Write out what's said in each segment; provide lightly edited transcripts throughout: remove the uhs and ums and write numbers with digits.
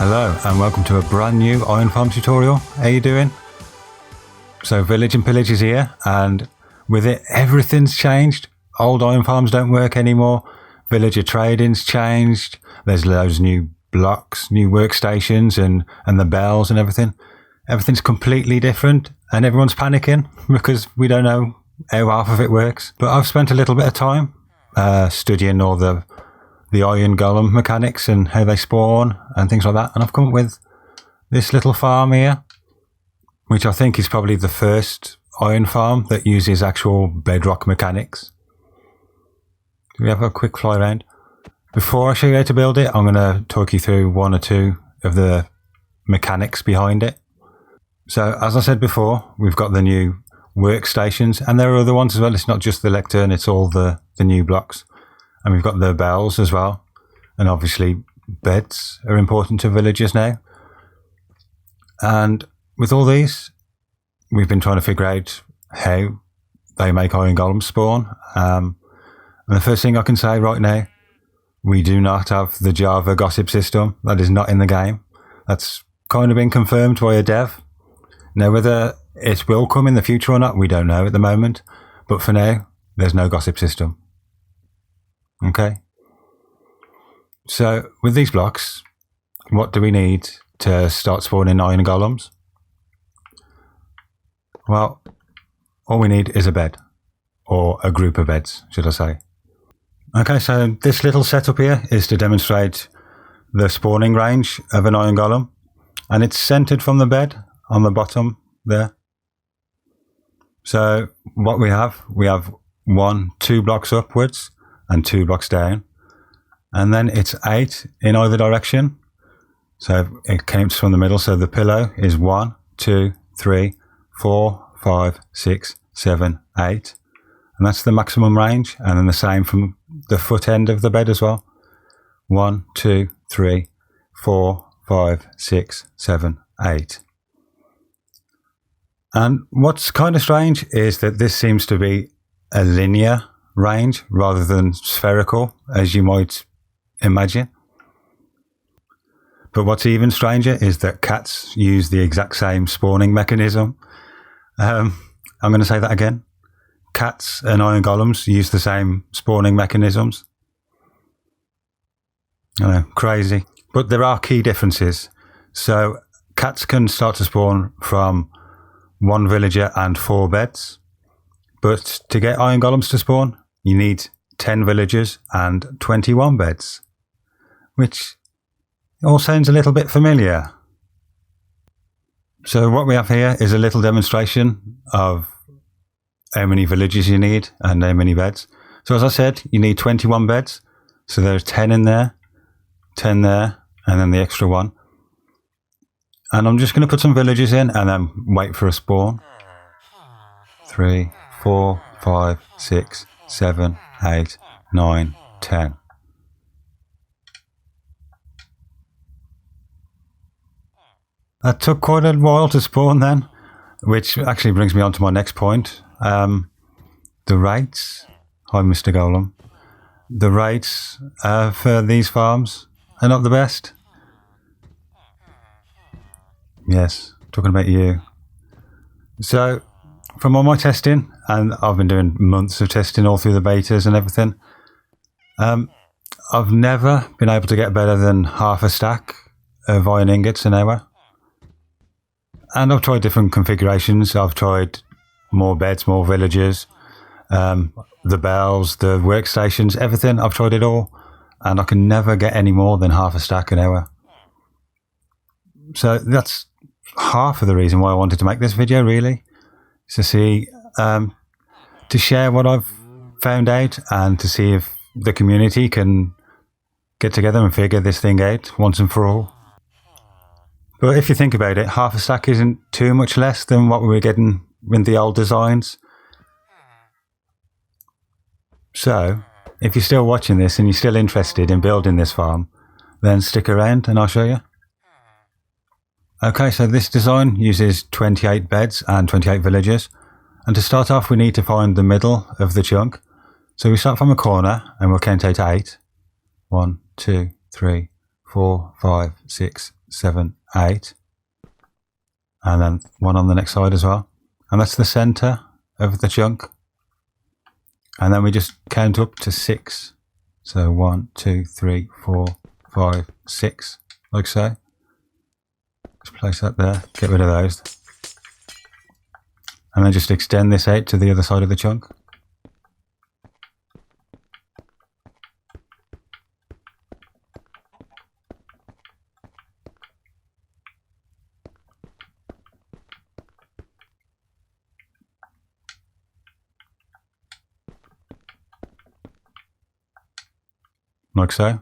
Hello and welcome to a brand new Iron Farm tutorial. How you doing? So Village and Pillage is here, and with it everything's changed. Old Iron Farms don't work anymore. Villager trading's changed. There's loads of new blocks, new workstations and the bells and everything. Everything's completely different and everyone's panicking because we don't know how half of it works. But I've spent a little bit of time studying all the Iron Golem mechanics and how they spawn and things like that, and I've come up with this little farm here, which I think is probably the first iron farm that uses actual bedrock mechanics. Do we have a quick fly around? Before I show you how to build it, I'm going to talk you through one or two of the mechanics behind it. So as I said before, we've got the new workstations, and there are other ones as well. It's not just the lectern, it's all the new blocks. And we've got the bells as well. And obviously beds are important to villagers now. And with all these, we've been trying to figure out how they make Iron Golem spawn. And the first thing I can say right now, we do not have the Java gossip system. That is not in the game. That's kind of been confirmed by a dev. Now, whether it will come in the future or not, we don't know at the moment. But for now, there's no gossip system. Okay. So with these blocks, what do we need to start spawning iron golems? Well, all we need is a bed, or a group of beds, should I say. Okay, so this little setup here is to demonstrate the spawning range of an iron golem, and it's centered from the bed on the bottom there. So what we have 2 blocks upwards and 2 blocks down, and then it's 8 in either direction. So it counts from the middle. So the pillow is 1, 2, 3, 4, 5, 6, 7, 8, and that's the maximum range. And then the same from the foot end of the bed as well. 1, 2, 3, 4, 5, 6, 7, 8. And what's kind of strange is that this seems to be a linear range rather than spherical, as you might imagine. But what's even stranger is that cats use the exact same spawning mechanism. I'm going to say that again. Cats and iron golems use the same spawning mechanisms. I know, crazy. But there are key differences. So cats can start to spawn from 1 villager and 4 beds. But to get iron golems to spawn, you need 10 villagers and 21 beds, which all sounds a little bit familiar. So what we have here is a little demonstration of how many villagers you need and how many beds. So as I said, you need 21 beds. So there's 10 in there, 10 there, and then the extra 1. And I'm just going to put some villagers in and then wait for a spawn. 3, 4, 5, 6, 7, 8, 9, 10. That took quite a while to spawn then, which actually brings me on to my next point. The rates. Hi, Mr. Golem. The rates for these farms are not the best. Yes, talking about you. So, from all my testing, and I've been doing months of testing all through the betas and everything, I've never been able to get better than half a stack of iron ingots an hour. And I've tried different configurations. I've tried more beds, more villagers, the bells, the workstations, everything. I've tried it all, and I can never get any more than half a stack an hour. So that's half of the reason why I wanted to make this video, really. To see, to share what I've found out and to see if the community can get together and figure this thing out once and for all. But if you think about it, half a stack isn't too much less than what we were getting in the old designs. So, if you're still watching this and you're still interested in building this farm, then stick around and I'll show you. Okay, so this design uses 28 beds and 28 villagers. And to start off, we need to find the middle of the chunk. So we start from a corner and we'll count out 8. 1, 2, 3, 4, 5, 6, 7, 8. And then one on the next side as well. And that's the center of the chunk. And then we just count up to 6. So 1, 2, 3, 4, 5, 6, like so. Just place that there, get rid of those. And then just extend this out to the other side of the chunk. Like so.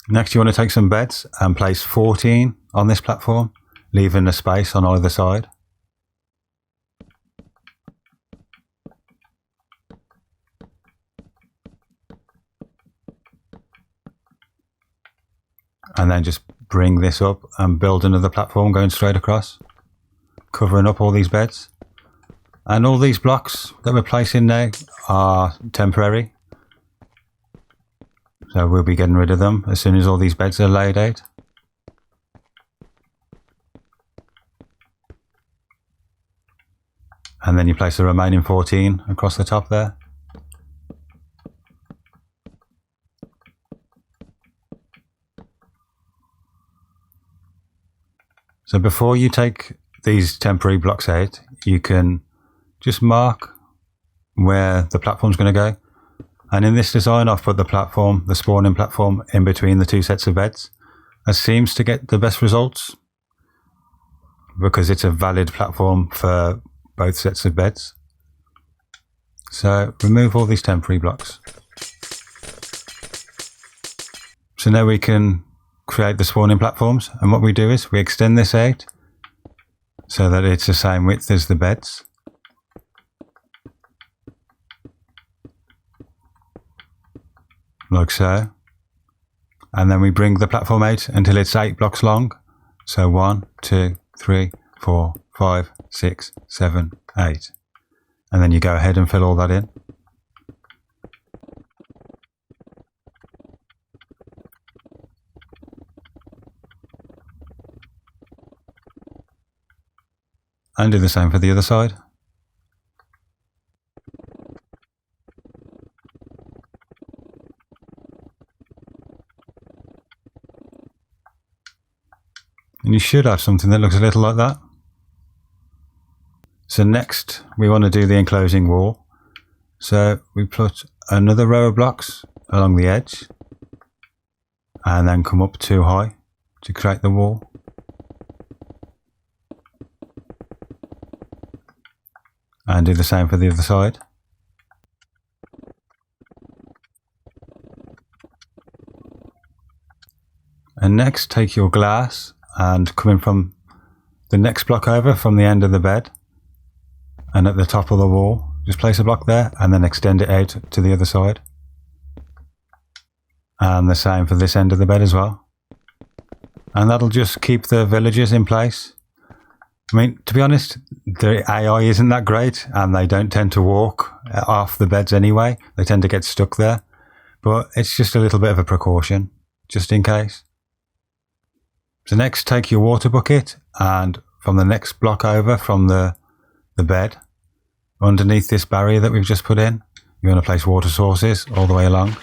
Next you want to take some beds and place 14 on this platform, leaving a space on either side. And then just bring this up and build another platform going straight across, covering up all these beds. And all these blocks that we're placing now are temporary. So we'll be getting rid of them as soon as all these beds are laid out. And then you place the remaining 14 across the top there. So before you take these temporary blocks out, you can just mark where the platform's going to go. And in this design, I've put the spawning platform in between the two sets of beds. That seems to get the best results because it's a valid platform for both sets of beds. So remove all these temporary blocks. So now we can create the spawning platforms. And what we do is we extend this out so that it's the same width as the beds. Like so. And then we bring the platform out until it's 8 blocks long. So 1, 2, 3, 4, 5, 6, 7, 8. And then you go ahead and fill all that in. And do the same for the other side. And you should have something that looks a little like that. So next we want to do the enclosing wall. So we put another row of blocks along the edge and then come up too high to create the wall. And do the same for the other side. And next take your glass and come in from the next block over from the end of the bed and at the top of the wall, just place a block there and then extend it out to the other side. And the same for this end of the bed as well. And that'll just keep the villagers in place. I mean, to be honest, the AI isn't that great and they don't tend to walk off the beds anyway. They tend to get stuck there. But it's just a little bit of a precaution, just in case. So next, take your water bucket and from the next block over from the bed, underneath this barrier that we've just put in, you want to place water sources all the way along.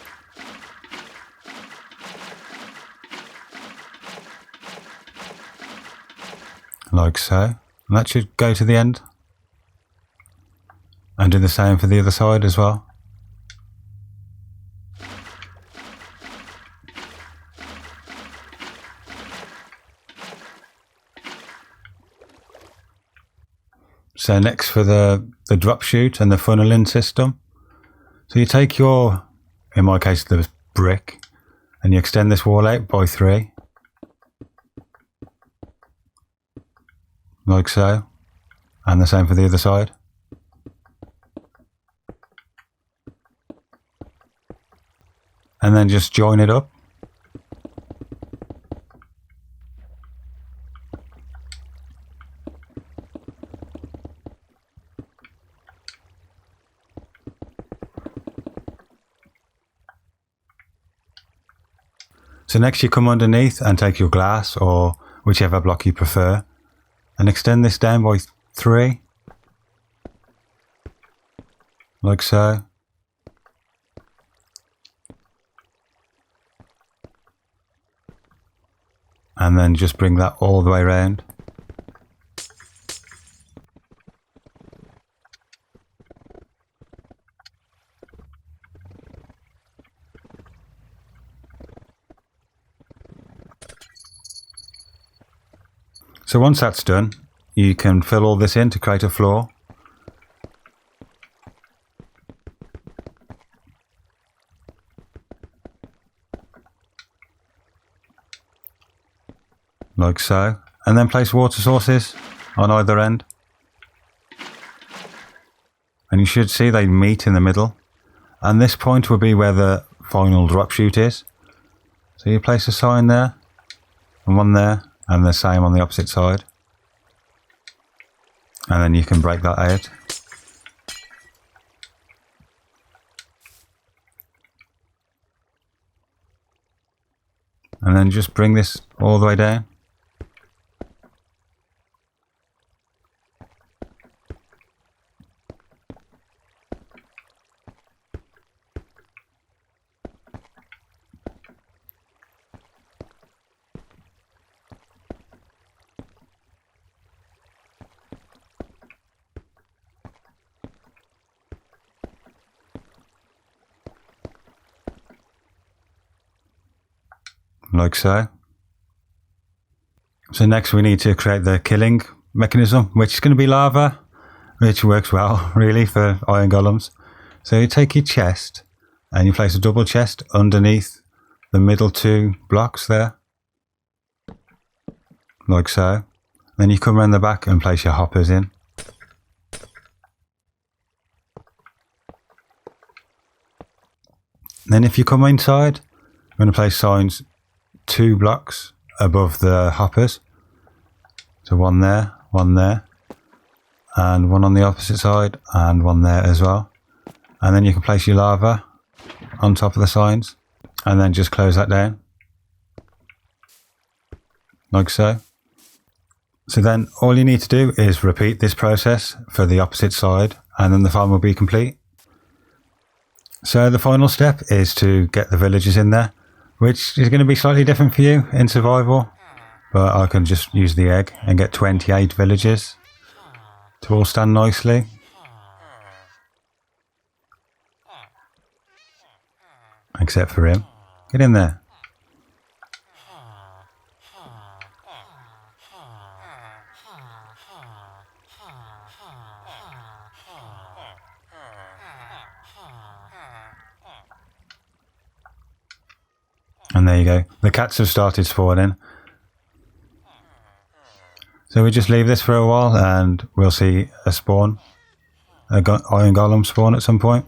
Like so. And that should go to the end. And do the same for the other side as well. So next for the drop chute and the funneling system. So you take your, in my case, the brick, and you extend this wall out by 3. Like so. And the same for the other side. And then just join it up. So next you come underneath and take your glass or whichever block you prefer and extend this down by 3. Like so. And then just bring that all the way around. So once that's done, you can fill all this in to create a floor. Like so. And then place water sources on either end. And you should see they meet in the middle. And this point will be where the final drop chute is. So you place a sign there, and one there, and the same on the opposite side. And then you can break that out. And then just bring this all the way down. Like so. So next we need to create the killing mechanism, which is going to be lava, which works well really for iron golems. So you take your chest and you place a double chest underneath the middle 2 blocks there. Like so. Then you come around the back and place your hoppers in. Then if you come inside, I'm going to place signs 2 blocks above the hoppers. So one there, and one on the opposite side, and one there as well. And then you can place your lava on top of the signs, and then just close that down. Like so. So then all you need to do is repeat this process for the opposite side, and then the farm will be complete. So the final step is to get the villagers in there, which is going to be slightly different for you in survival, but I can just use the egg and get 28 villagers to all stand nicely. Except for him. Get in there. And there you go. The cats have started spawning. So we just leave this for a while and we'll see a spawn. Iron Golem spawn at some point.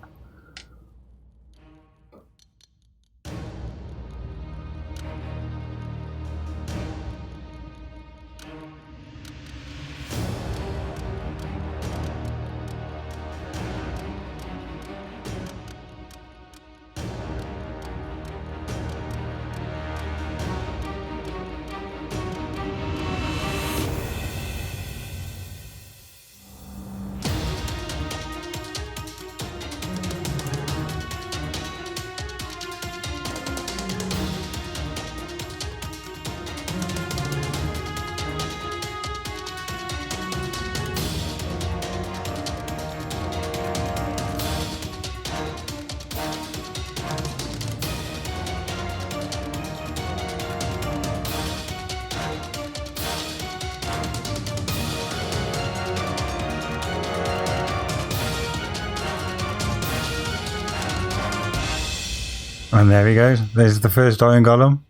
And there he goes. There's the first Iron Golem.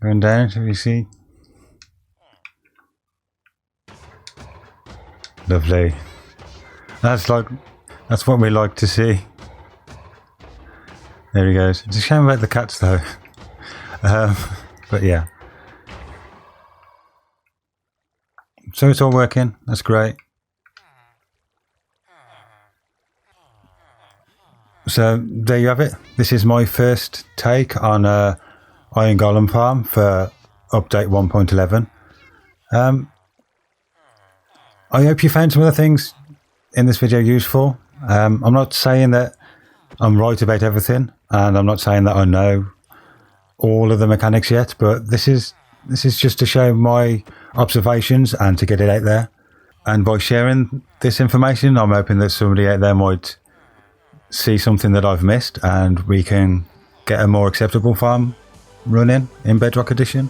Going down, shall we see? Lovely. That's what we like to see. There he goes. It's a shame about the cats though. But yeah. So it's all working. That's great. So there you have it. This is my first take on Iron Golem Farm for update 1.11. I hope you found some of the things in this video useful. I'm not saying that I'm right about everything, and I'm not saying that I know all of the mechanics yet, but this is just to show my observations and to get it out there. And by sharing this information, I'm hoping that somebody out there might see something that I've missed and we can get a more acceptable farm running in Bedrock Edition.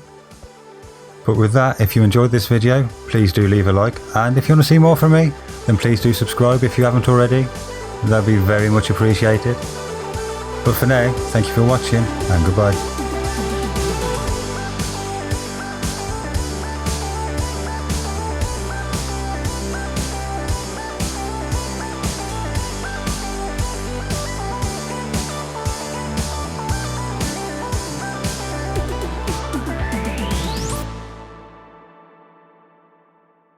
But with that, if you enjoyed this video, please do leave a like, and if you want to see more from me, then please do subscribe if you haven't already. That'd be very much appreciated. But for now, thank you for watching, and goodbye.